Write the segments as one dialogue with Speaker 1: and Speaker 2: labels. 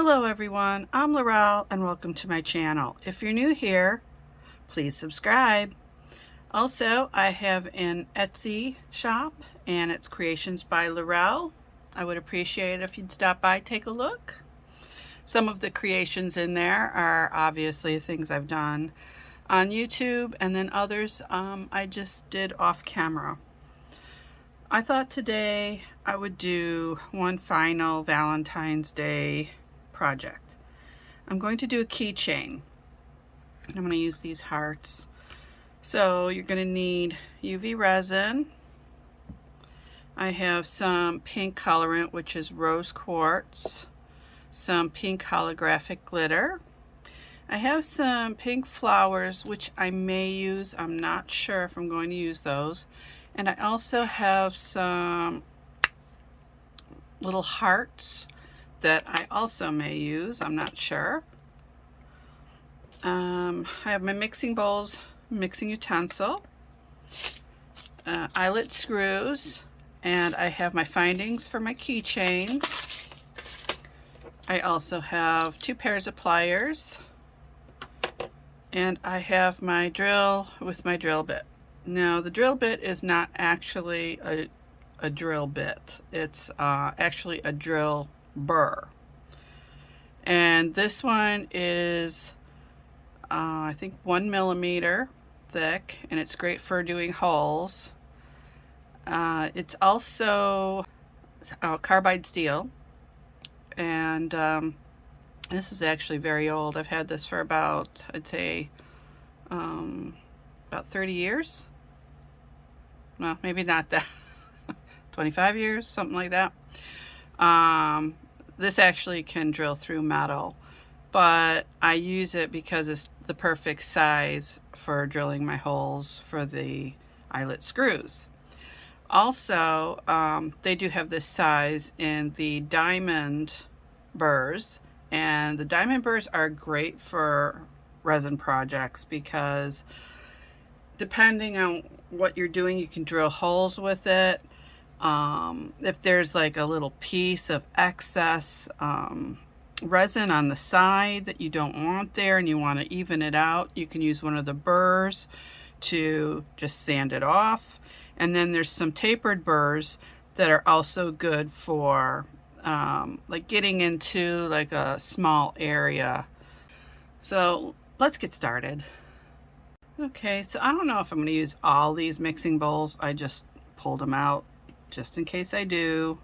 Speaker 1: Hello everyone, I'm Laurel and welcome to my channel. If you're new here, please subscribe. Also, I have an Etsy shop and it's Creations by Laurel. I would appreciate it if you'd stop by, take a look. Some of the creations in there are obviously things I've done on YouTube, and then others I just did off camera. I thought today I would do one final Valentine's Day project. I'm going to do a keychain. I'm going to use these hearts. So you're going to need UV resin. I have some pink colorant, which is rose quartz, some pink holographic glitter. I have some pink flowers, which I may use. I'm not sure if I'm going to use those. And I also have some little hearts that I also may use. I'm not sure. I have my mixing bowls, mixing utensil, eyelet screws, and I have my findings for my keychain. I also have 2 pairs of pliers, and I have my drill with my drill bit. Now the drill bit is not actually a drill bit. It's actually a drill burr. And this one is I think 1 millimeter thick, and it's great for doing holes. It's also carbide steel, and this is actually very old. I've had this for about, I'd say about 30 years. Well, maybe not that. 25 years, something like that. This actually can drill through metal, but I use it because it's the perfect size for drilling my holes for the eyelet screws. Also, they do have this size in the diamond burrs, and the diamond burrs are great for resin projects because depending on what you're doing, you can drill holes with it. If there's like a little piece of excess resin on the side that you don't want there and you want to even it out, you can use one of the burrs to just sand it off. And then there's some tapered burrs that are also good for like getting into like a small area. So let's get started. Okay, so I don't know if I'm going to use all these mixing bowls. I just pulled them out just in case I do.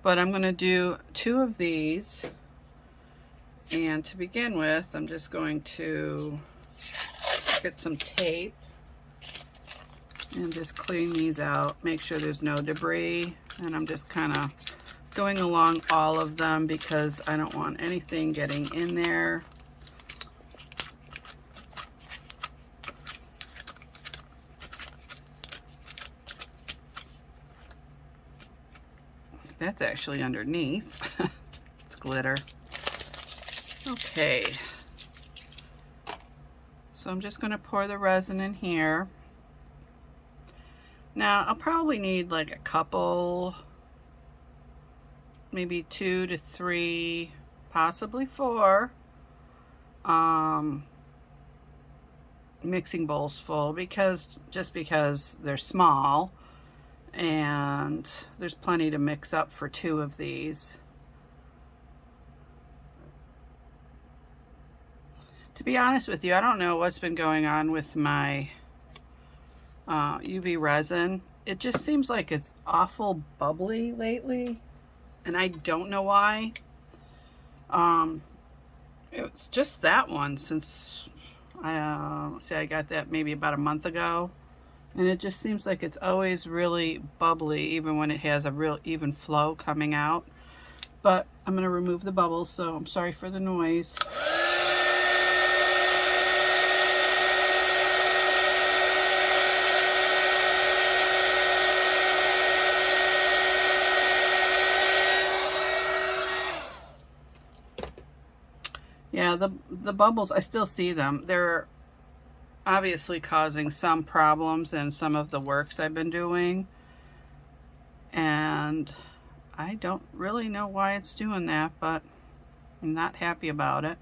Speaker 1: But I'm going to do 2 of these. And to begin with, I'm just going to get some tape and just clean these out. Make sure there's no debris. And I'm just kind of going along all of them because I don't want anything getting in there. That's actually underneath. It's glitter. Okay. So I'm just going to pour the resin in here. Now I'll probably need like a couple, maybe 2 to 3, possibly 4 mixing bowls full, because they're small. And there's plenty to mix up for 2 of these. To be honest with you, I don't know what's been going on with my UV resin. It just seems like it's awful bubbly lately, and I don't know why. It's just that one since let's see, I got that maybe about a month ago. And it just seems like it's always really bubbly, even when it has a real even flow coming out. But I'm going to remove the bubbles, so I'm sorry for the noise. Yeah, the bubbles, I still see them. They're obviously causing some problems in some of the works I've been doing, and I don't really know why it's doing that, but I'm not happy about it.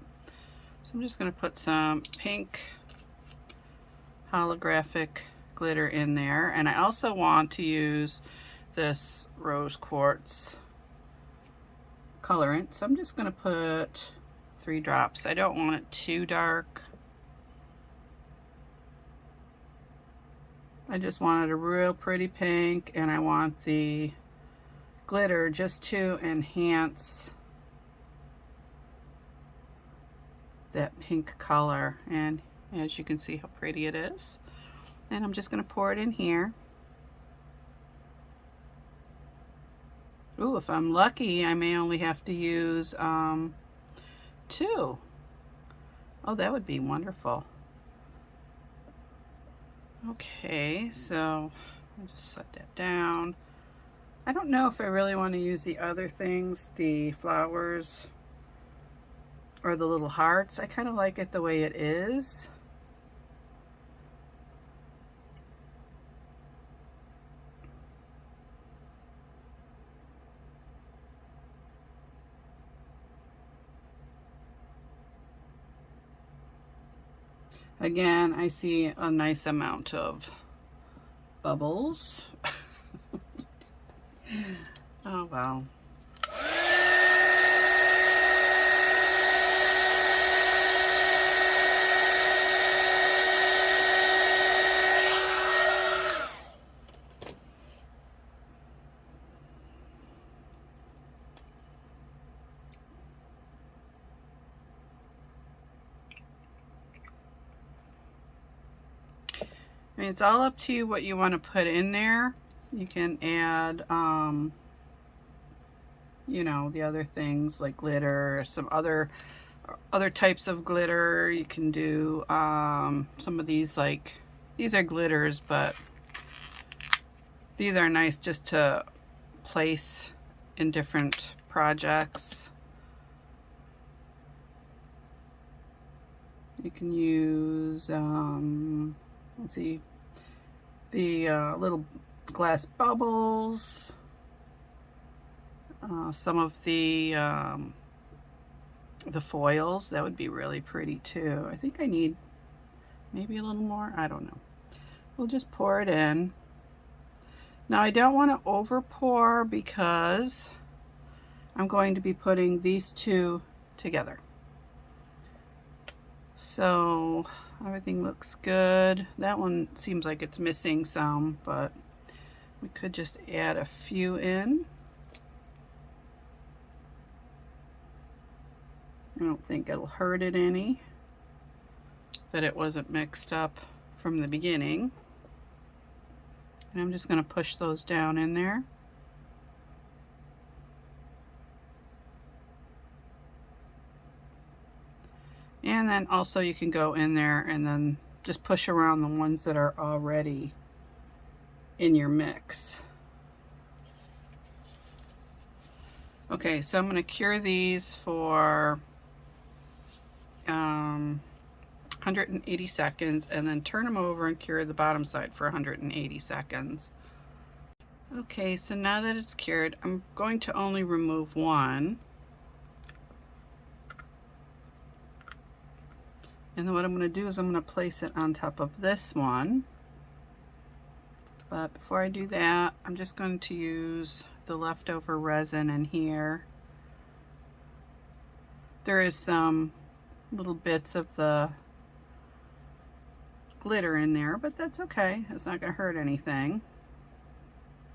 Speaker 1: So I'm just going to put some pink holographic glitter in there. And I also want to use this rose quartz colorant. So I'm just going to put 3 drops. I don't want it too dark. I just wanted a real pretty pink, and I want the glitter just to enhance that pink color. And as you can see how pretty it is. And I'm just going to pour it in here. Ooh, if I'm lucky, I may only have to use 2. Oh, that would be wonderful. Okay, so I'll just set that down. I don't know if I really want to use the other things, the flowers or the little hearts. I kind of like it the way it is. Again, I see a nice amount of bubbles. Oh well. I mean, it's all up to you what you want to put in there. You can add, you know, the other things like glitter, some other types of glitter. You can do some of these, like, these are glitters, but these are nice just to place in different projects. You can use, let's see, the little glass bubbles, some of the foils. That would be really pretty too. I think I need maybe a little more. I don't know. We'll just pour it in. Now I don't want to over pour because I'm going to be putting these 2 together. So everything looks good. That one seems like it's missing some, but we could just add a few in. I don't think it'll hurt it any that it wasn't mixed up from the beginning. And I'm just going to push those down in there. And then also you can go in there and then just push around the ones that are already in your mix. Okay, so I'm going to cure these for 180 seconds and then turn them over and cure the bottom side for 180 seconds. Okay, so now that it's cured, I'm going to only remove one. And then what I'm going to do is I'm going to place it on top of this one. But before I do that, I'm just going to use the leftover resin in here. There is some little bits of the glitter in there, but that's okay. It's not going to hurt anything.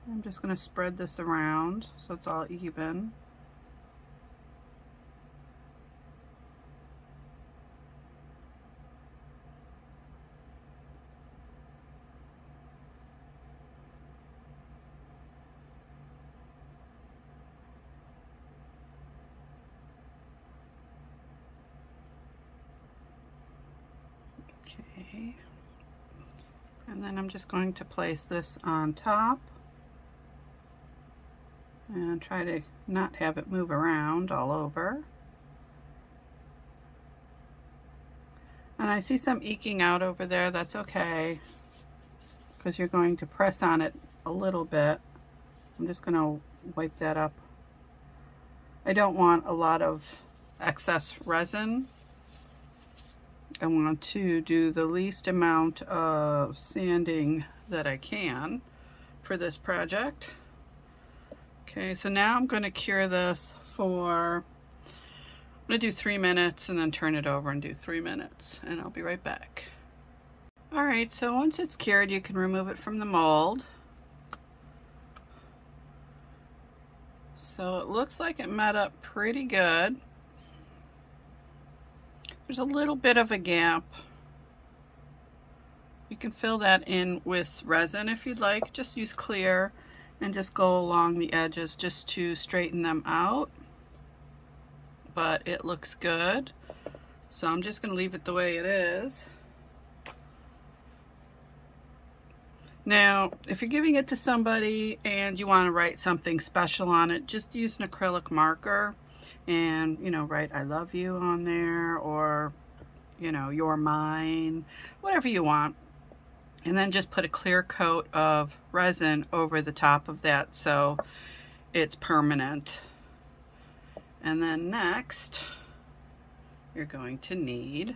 Speaker 1: I'm just going to spread this around so it's all even. Okay, and then I'm just going to place this on top and try to not have it move around all over. And I see some eking out over there. That's okay, because you're going to press on it a little bit. I'm just going to wipe that up. I don't want a lot of excess resin. I want to do the least amount of sanding that I can for this project. Okay, so now I'm going to cure this for, I'm going to do 3 minutes and then turn it over and do 3 minutes, and I'll be right back. All right, so once it's cured, you can remove it from the mold. So it looks like it met up pretty good. There's a little bit of a gap. You can fill that in with resin if you'd like. Just use clear and just go along the edges just to straighten them out. But it looks good. So I'm just going to leave it the way it is. Now, if you're giving it to somebody and you want to write something special on it, just use an acrylic marker and, you know, write I love you on there, or, you know, you're mine, whatever you want. And then just put a clear coat of resin over the top of that so it's permanent. And then next, you're going to need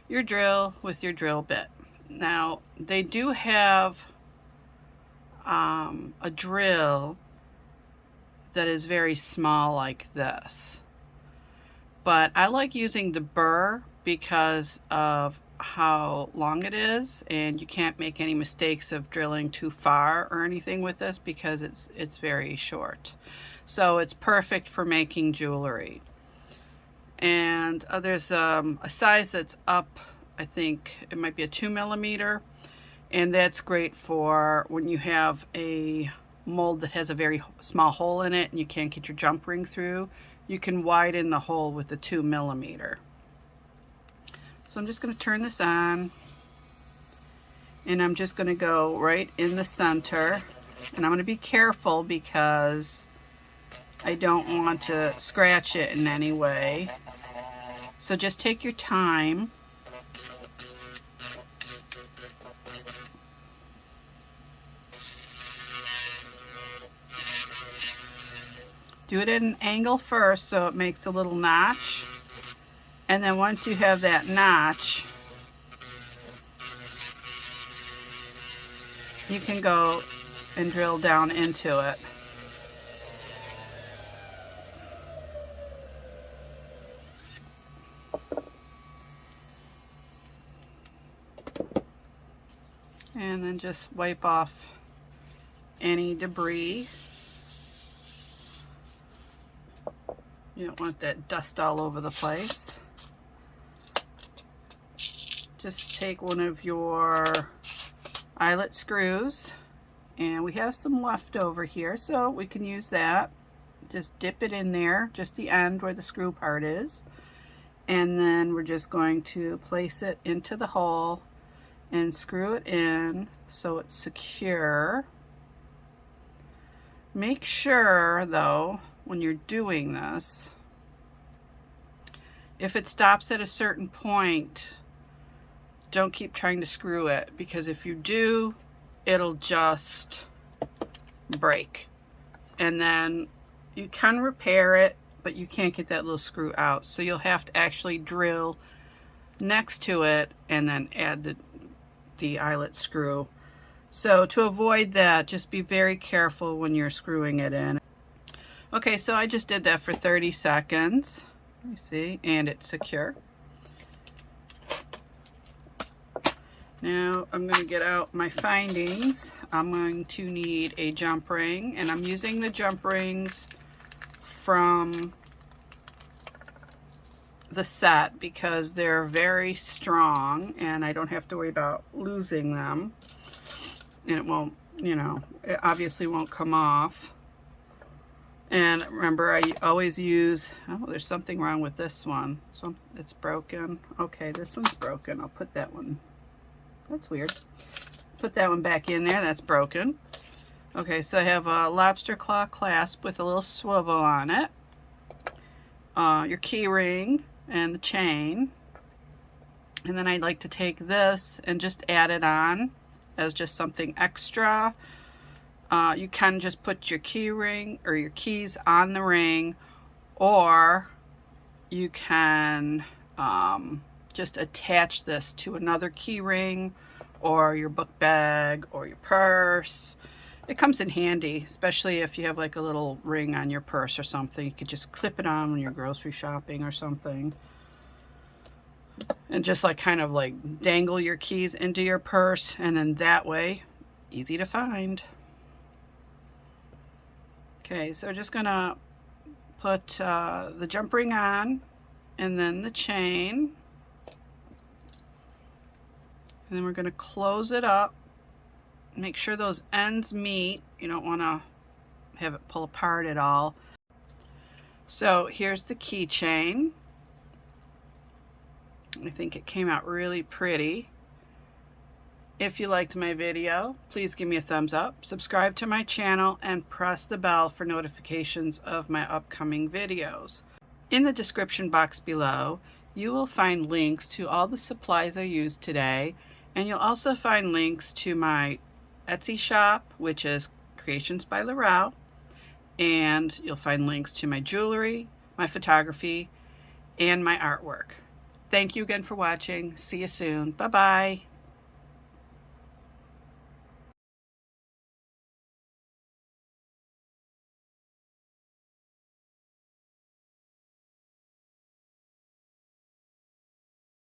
Speaker 1: your drill with your drill bit. Now, they do have a drill that is very small like this, but I like using the burr because of how long it is, and you can't make any mistakes of drilling too far or anything with this because it's very short. So it's perfect for making jewelry. And there's a size that's up, I think it might be a 2mm, and that's great for when you have a mold that has a very small hole in it and you can't get your jump ring through. You can widen the hole with the 2mm. So I'm just going to turn this on, and I'm just going to go right in the center, and I'm going to be careful because I don't want to scratch it in any way. So just take your time. Do it at an angle first so it makes a little notch. And then once you have that notch, you can go and drill down into it. And then just wipe off any debris. You don't want that dust all over the place. Just take one of your eyelet screws, and we have some left over here, so we can use that. Just dip it in there, just the end where the screw part is, and then we're just going to place it into the hole and screw it in so it's secure. Make sure though, when you're doing this, if it stops at a certain point, don't keep trying to screw it, because if you do, it'll just break. And then you can repair it, but you can't get that little screw out. So you'll have to actually drill next to it and then add the eyelet screw. So to avoid that, just be very careful when you're screwing it in. Okay, so I just did that for 30 seconds. Let me see, and it's secure. Now I'm going to get out my findings. I'm going to need a jump ring, and I'm using the jump rings from the set because they're very strong and I don't have to worry about losing them. And it won't, you know, it obviously won't come off. And remember, I always use, oh, there's something wrong with this one. It's broken. Okay, this one's broken. I'll put that one. That's weird. Put that one back in there. That's broken. Okay, so I have a lobster claw clasp with a little swivel on it. Your key ring and the chain. And then I'd like to take this and just add it on as just something extra. You can just put your key ring or your keys on the ring, or you can just attach this to another key ring or your book bag or your purse. It comes in handy, especially if you have like a little ring on your purse or something. You could just clip it on when you're grocery shopping or something. And just like kind of like dangle your keys into your purse, and then that way, easy to find. Okay, so just gonna put the jump ring on, and then the chain. And then we're gonna close it up. Make sure those ends meet. You don't wanna have it pull apart at all. So here's the keychain. I think it came out really pretty. If you liked my video, please give me a thumbs up, subscribe to my channel, and press the bell for notifications of my upcoming videos. In the description box below, you will find links to all the supplies I used today, and you'll also find links to my Etsy shop, which is Creations by Laurel, and you'll find links to my jewelry, my photography, and my artwork. Thank you again for watching. See you soon. Bye-bye.